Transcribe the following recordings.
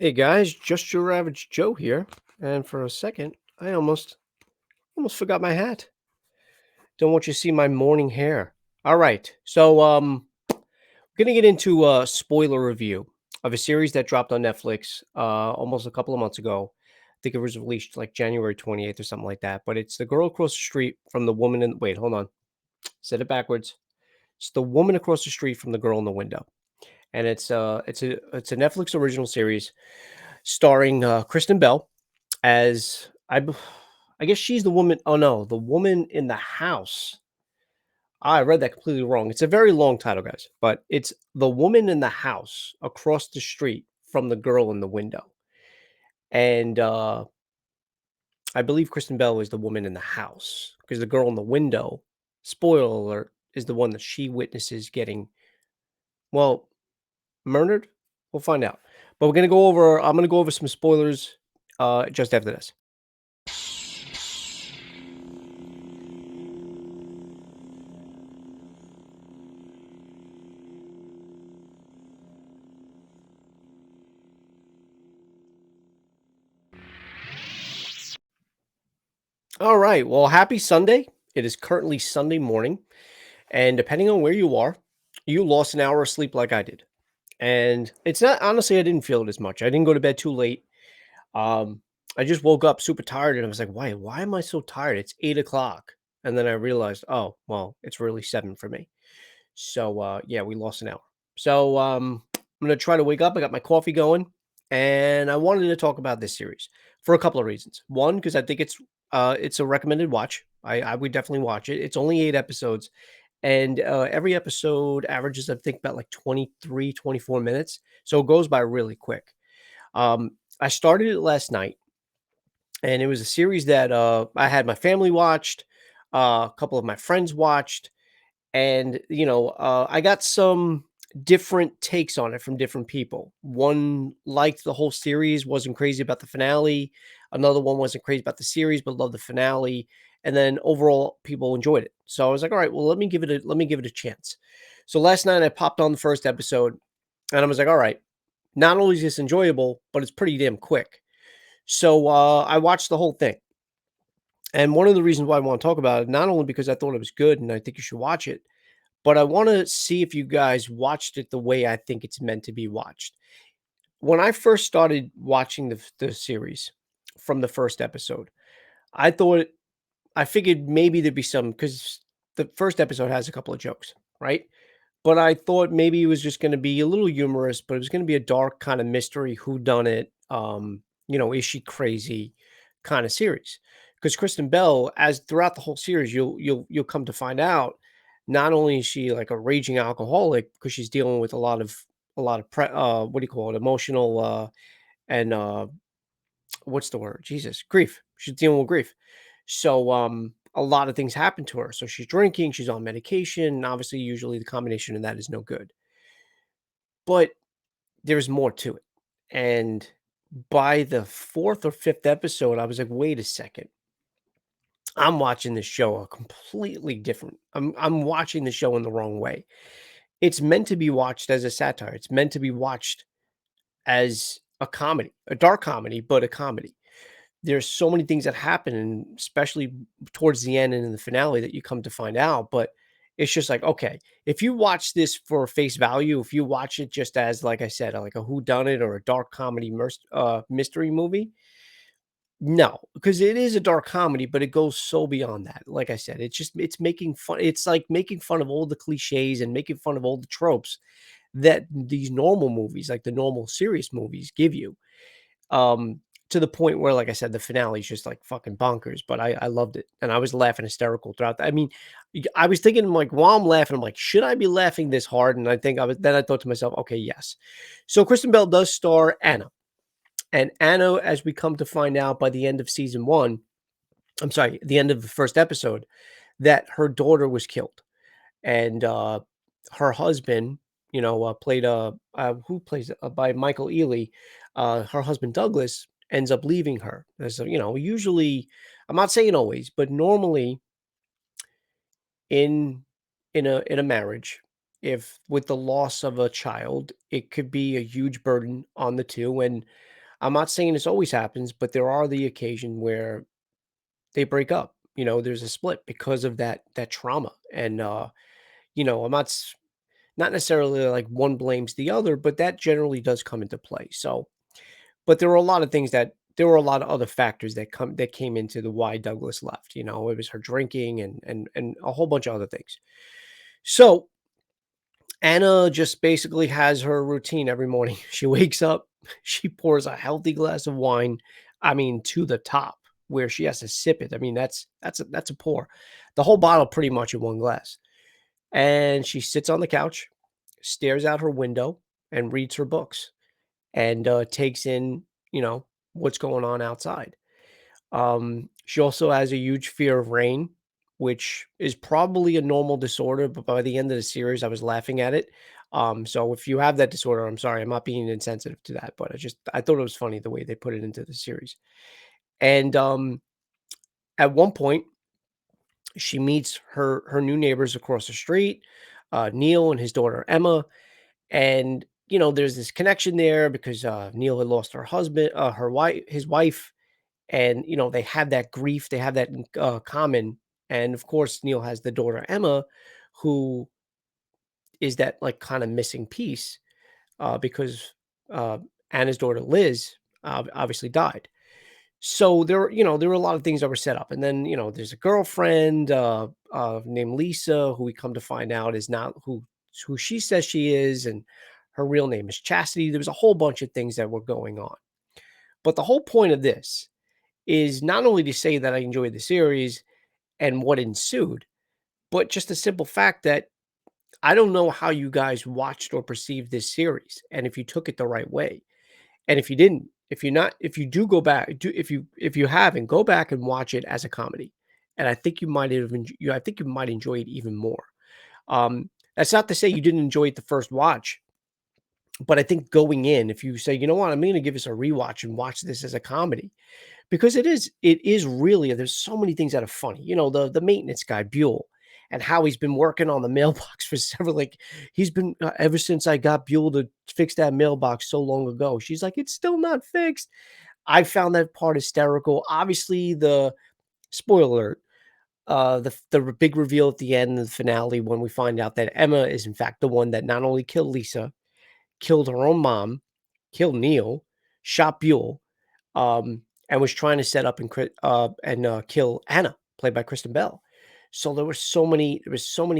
Hey guys, just your average Joe here. And for a second, I almost forgot my hat. Don't want you to see my morning hair. All right. Gonna get into a spoiler review of a series that dropped on Netflix almost a couple of months ago. I think it was released like January 28th or something like that. But it's the girl across the street from the woman in wait, hold on. Said it backwards. It's the woman across the street from the girl in the window. And it's a Netflix original series starring Kristen Bell as I guess she's the woman. Oh no, the woman in the house. I read that completely wrong. It's a very long title, guys, but it's the woman in the house across the street from the girl in the window. And I believe Kristen Bell is the woman in the house because the girl in the window, spoiler alert, is the one that she witnesses getting, well, murdered. We'll find out. But I'm gonna go over some spoilers just after this. All right. Well, happy Sunday. It is currently Sunday morning, and depending on where you are, you lost an hour of sleep like I did. And it's not honestly, I didn't feel it as much. I didn't go to bed too late. Um, I just woke up super tired and I was like, why am I so tired? It's 8 o'clock. And then I realized, oh, well, it's really seven for me. So yeah, we lost an hour. I'm gonna try to wake up. I got my coffee going, and I wanted to talk about this series for a couple of reasons. One, because I think it's a recommended watch. I would definitely watch it. It's only 8 episodes, and every episode averages, I think, about like 23, 24 minutes. So it goes by really quick. I started it last night, and it was a series that I had my family watched, a couple of my friends watched, and I got some different takes on it from different people. One liked the whole series, wasn't crazy about the finale. Another one wasn't crazy about the series but loved the finale, and then overall people enjoyed it. So I was like, all right, well, let me give it a chance. So last night I popped on the first episode, and I was like, all right, not only is this enjoyable, but it's pretty damn quick. So I watched the whole thing. And one of the reasons why I want to talk about it, not only because I thought it was good and I think you should watch it, but I wanna see if you guys watched it the way I think it's meant to be watched. When I first started watching the series from the first episode, I thought I figured maybe there'd be some because the first episode has a couple of jokes, right? But I thought maybe it was just gonna be a little humorous, but it was gonna be a dark kinda mystery whodunit, is she crazy kinda series. Because Kristen Bell, as throughout the whole series, you'll come to find out, not only is she like a raging alcoholic because she's dealing with what do you call it, emotional, and, what's the word? Jesus, grief. She's dealing with grief. So, a lot of things happen to her. So she's drinking, she's on medication, and obviously, usually the combination of that is no good. But there's more to it. And by the fourth or fifth episode, I was like, wait a second. I'm watching this show a completely different. I'm watching the show in the wrong way. It's meant to be watched as a satire. It's meant to be watched as a comedy, a dark comedy, but a comedy. There's so many things that happen, and especially towards the end and in the finale that you come to find out, but it's just like, okay, if you watch this for face value, if you watch it just as, like I said, like a whodunit or a dark comedy mystery movie, no, because it is a dark comedy, but it goes so beyond that. Like I said, it's making fun. It's like making fun of all the cliches and making fun of all the tropes that these normal movies, like the normal serious movies, give you. Um, to the point where, like I said, the finale is just like fucking bonkers, but I loved it, and I was laughing hysterical throughout. I mean, I was thinking like while I'm laughing, I'm like, should I be laughing this hard? And I think I was. Then I thought to myself, okay, yes. So Kristen Bell does star Anna, and Anna, as we come to find out by the end of season one, I'm sorry, the end of the first episode, that her daughter was killed, and her husband, played who plays it? By Michael Ealy, her husband Douglas ends up leaving her. As usually, I'm not saying always, but normally in in a marriage, if with the loss of a child, it could be a huge burden on the two. And I'm not saying this always happens, but there are the occasion where they break up. There's a split because of that trauma, and I'm not necessarily like one blames the other, but that generally does come into play. So, but there were a lot of things that there were a lot of other factors that came into the why Douglas left. It was her drinking and a whole bunch of other things. So Anna just basically has her routine every morning. She wakes up, she pours a healthy glass of wine, I mean, to the top, where she has to sip it. I mean, that's a pour. The whole bottle pretty much in one glass. And she sits on the couch, stares out her window, and reads her books, and takes in, you know, what's going on outside. She also has a huge fear of rain, which is probably a normal disorder, but by the end of the series, I was laughing at it. So if you have that disorder, I'm sorry, I'm not being insensitive to that, but I thought it was funny the way they put it into the series. And at one point, she meets her new neighbors across the street, Neil and his daughter Emma, and there's this connection there because Neil had lost her husband, his wife, and they have that grief, they have that in common. And of course Neil has the daughter Emma, who is that like kind of missing piece, because uh, Anna's daughter Liz obviously died. So there were a lot of things that were set up, and then there's a girlfriend named Lisa, who we come to find out is not who she says she is, and her real name is Chastity. There was a whole bunch of things that were going on, but the whole point of this is not only to say that I enjoyed the series and what ensued, but just the simple fact that I don't know how you guys watched or perceived this series and if you took it the right way. And if you didn't, if you do go back, if you haven't, go back and watch it as a comedy. And I think you might have I think you might enjoy it even more. That's not to say you didn't enjoy it the first watch, but I think going in, if you say, you know what, I'm going to give this a rewatch and watch this as a comedy, because it is really, there's so many things that are funny. The maintenance guy, Buell, and how he's been working on the mailbox for several, like, he's been, ever since I got Buell to fix that mailbox so long ago. She's like, "It's still not fixed." I found that part hysterical. Obviously, the spoiler alert, the big reveal at the end of the finale when we find out that Emma is in fact the one that not only killed Lisa, killed her own mom, killed Neil, shot Buell, and was trying to set up and kill Anna, played by Kristen Bell. So there was so many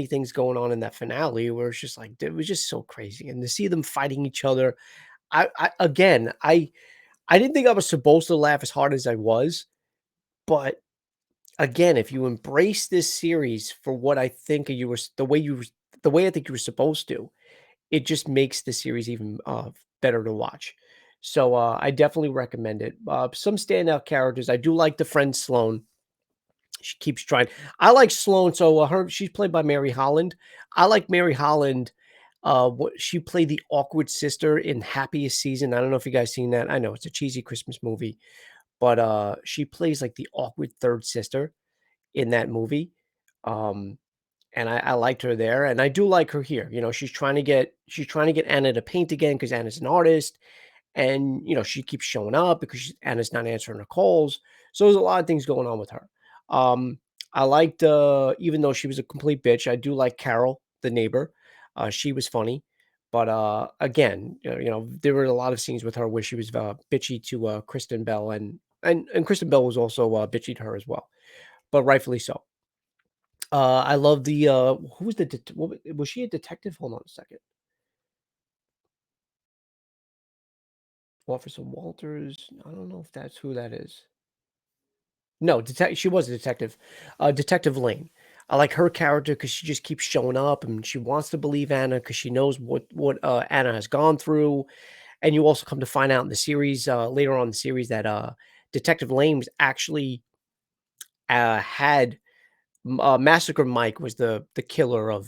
things going on in that finale where it's just like it was just so crazy, and to see them fighting each other, I didn't think I was supposed to laugh as hard as I was, but again, if you embrace this series for what I think you were, the way I think you were supposed to, it just makes the series even better to watch. So I definitely recommend it. Some standout characters. I do like the friend Sloane. She keeps trying. I like Sloane. So she's played by Mary Holland. I like Mary Holland. What she played the awkward sister in Happiest Season. I don't know if you guys seen that. I know it's a cheesy Christmas movie, but she plays like the awkward third sister in that movie. Um, and I liked her there, and I do like her here. She's trying to get Anna to paint again because Anna's an artist, and she keeps showing up because Anna's not answering her calls. So there's a lot of things going on with her. Um, I liked, even though she was a complete bitch, I do like Carol, the neighbor. She was funny, but again, there were a lot of scenes with her where she was bitchy to Kristen Bell, and Kristen Bell was also bitchy to her as well, but rightfully so. I love the, who was the was she a detective? Hold on a second. Officer Walters. I don't know if that's who that is. No, she was a detective. Detective Lane. I like her character because she just keeps showing up and she wants to believe Anna because she knows what Anna has gone through. And you also come to find out in the series, later on in the series, that Detective Lane was actually had Massacre Mike was the killer of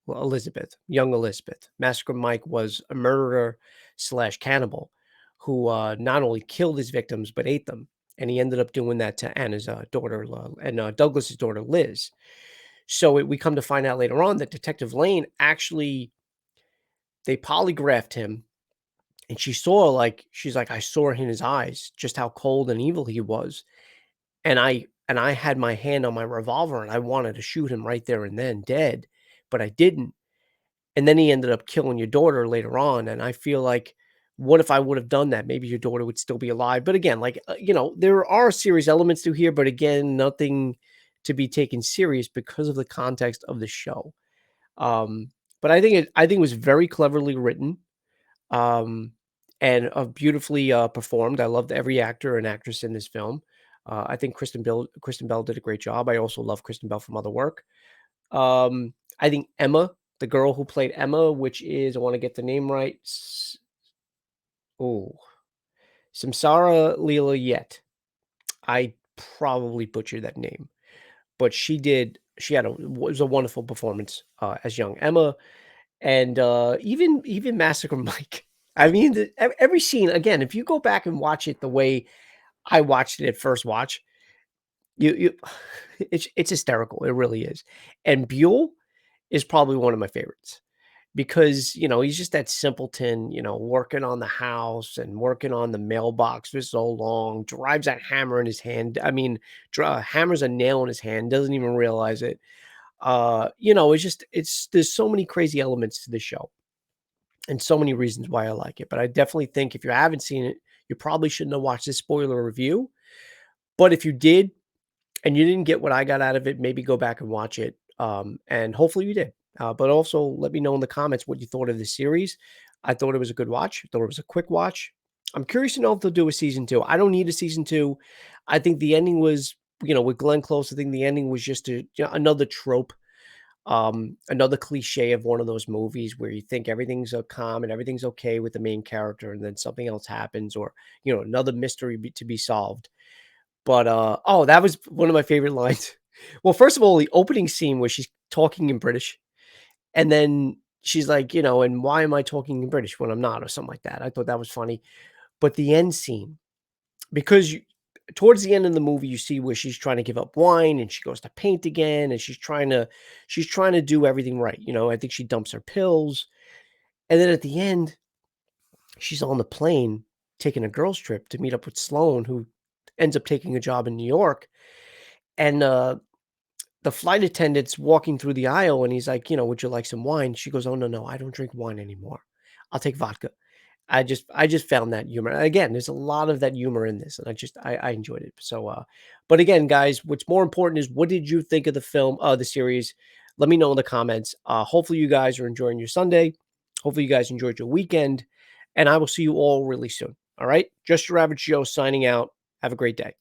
Elizabeth, young Elizabeth. Massacre Mike was a murderer slash cannibal who not only killed his victims but ate them, and he ended up doing that to Anna's daughter and Douglas's daughter Liz. So we come to find out later on that Detective Lane actually, they polygraphed him and she saw, like she's like, "I saw in his eyes just how cold and evil he was." And I had my hand on my revolver, and I wanted to shoot him right there and then, dead, but I didn't. And then he ended up killing your daughter later on, and I feel like, what if I would have done that? Maybe your daughter would still be alive. But again, like, there are serious elements to here, but again, nothing to be taken serious because of the context of the show. Um, but I think it was very cleverly written, um, and, beautifully, performed. I loved every actor and actress in this film. I think Kristen Bell did a great job. I also love Kristen Bell from other work. I think Emma, the girl who played Emma, which is, I wanna get the name right, oh, Samsara Leela Yet. I probably butchered that name, but she had a was a wonderful performance, as young Emma. And, even Massacre Mike. I mean, every scene again, if you go back and watch it the way I watched it at first watch, you it's hysterical, it really is. And Buell is probably one of my favorites because, he's just that simpleton, working on the house and working on the mailbox for so long, drives that hammer in his hand. I mean, hammers a nail in his hand, doesn't even realize it. It's there's so many crazy elements to the show and so many reasons why I like it. But I definitely think if you haven't seen it, you probably shouldn't have watched this spoiler review. But if you did and you didn't get what I got out of it, maybe go back and watch it. And hopefully you did. But also let me know in the comments what you thought of the series. I thought it was a good watch. I thought it was a quick watch. I'm curious to know if they'll do a season two. I don't need a season two. I think the ending was, with Glenn Close, I think the ending was just another trope, another cliche of one of those movies where you think everything's calm and everything's okay with the main character, and then something else happens, or another mystery to be solved. But oh, that was one of my favorite lines. Well, first of all, the opening scene where she's talking in British, and then she's like, and why am I talking in British when I'm not, or something like that. I thought that was funny. But the end scene, because towards the end of the movie, you see where she's trying to give up wine and she goes to paint again, and she's trying to do everything right. I think she dumps her pills, and then at the end, she's on the plane taking a girls trip to meet up with Sloan, who ends up taking a job in New York, and the flight attendant's walking through the aisle, and he's like, "Would you like some wine?" She goes, "Oh, no, no, I don't drink wine anymore. I'll take vodka." I just found that humor. Again, there's a lot of that humor in this, and I enjoyed it. So, but again, guys, what's more important is, what did you think of the film, the series? Let me know in the comments. Hopefully you guys are enjoying your Sunday. Hopefully you guys enjoyed your weekend, and I will see you all really soon. All right, just your average Joe signing out. Have a great day.